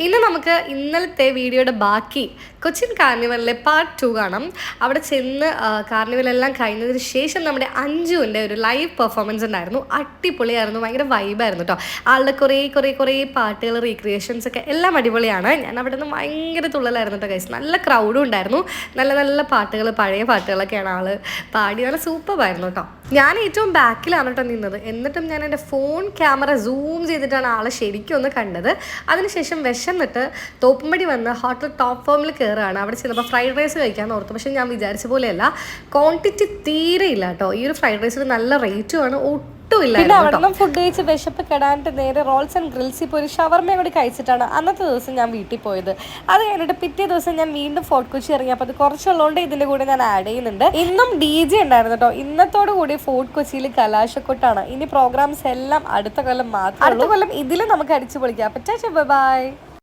ഇന്ന് നമുക്ക് ഇന്നലത്തെ വീഡിയോയുടെ ബാക്കി കൊച്ചിൻ കാർണിവലിലെ പാർട്ട് 2 കാണാം. അവിടെ ചെന്ന് കാർണിവലെല്ലാം കഴിഞ്ഞതിന് ശേഷം നമ്മുടെ അഞ്ജുവിൻ്റെ ഒരു ലൈവ് പെർഫോമൻസ് ഉണ്ടായിരുന്നു. അടിപൊളിയായിരുന്നു, ഭയങ്കര വൈബായിരുന്നു കേട്ടോ. ആളുടെ കുറേ പാട്ടുകൾ, റീക്രിയേഷൻസ് ഒക്കെ എല്ലാം അടിപൊളിയാണ്. ഞാൻ അവിടെ നിന്ന് ഭയങ്കര തുള്ളലായിരുന്നു കേട്ടോ ഗൈസ്. നല്ല ക്രൗഡും ഉണ്ടായിരുന്നു. നല്ല പാട്ടുകൾ, പഴയ പാട്ടുകളൊക്കെയാണ് ആൾ പാടി. നല്ല സൂപ്പറായിരുന്നു കേട്ടോ. ഞാൻ ഏറ്റവും ബാക്കിലാണ് കേട്ടോ നിന്നത്. എന്നിട്ടും ഞാൻ എൻ്റെ ഫോൺ ക്യാമറ സൂം ചെയ്തിട്ടാണ് ആളെ ശരിക്കും ഒന്ന് കണ്ടത്. അതിനുശേഷം വിശന്നിട്ട് തോപ്പുംപടി വന്ന് ഹോട്ടൽ ടോപ്പ് ഫോമിൽ കയറുകയാണ്. അവിടെ ചെന്നപ്പോൾ ഫ്രൈഡ് റൈസ് കഴിക്കാമെന്ന് ഓർത്തു. പക്ഷേ ഞാൻ വിചാരിച്ച പോലെയല്ല, ക്വാണ്ടിറ്റി തീരെ ഇല്ല കേട്ടോ. ഈ ഒരു ഫ്രൈഡ് റൈസിന് നല്ല റേറ്റുമാണ്, പിന്നെ അവിടെ നിന്നും ഫുഡ് കഴിച്ച് വിശപ്പ് കെടാണ്ട് നേരെ റോൾസ് ആൻഡ് ഗ്രിൽസിൽ പോയി ഒരു ഷവർമയും കൂടി കഴിച്ചിട്ടാണ് അന്നത്തെ ദിവസം ഞാൻ വീട്ടിൽ പോയത്. അത് കഴിഞ്ഞിട്ട് പിറ്റേ ദിവസം ഞാൻ വീണ്ടും ഫോർട്ട് കൊച്ചി ഇറങ്ങിയപ്പോൾ അത് കുറച്ചുള്ളതുകൊണ്ട് ഇതിൻ്റെ കൂടെ ഞാൻ ആഡ് ചെയ്യുന്നുണ്ട്. ഇന്നും DJ ഉണ്ടായിരുന്നു കേട്ടോ. ഇന്നത്തോടു കൂടി ഫോർട്ട് കൊച്ചിയിൽ കലാശക്കൊട്ടാണ്. ഇനി പ്രോഗ്രാംസ് എല്ലാം അടുത്ത കൊല്ലം മാത്രം. അടുത്ത കൊല്ലം ഇതിലും നമുക്ക് അടിച്ചു പൊളിക്കാം. അപ്പം ബൈ.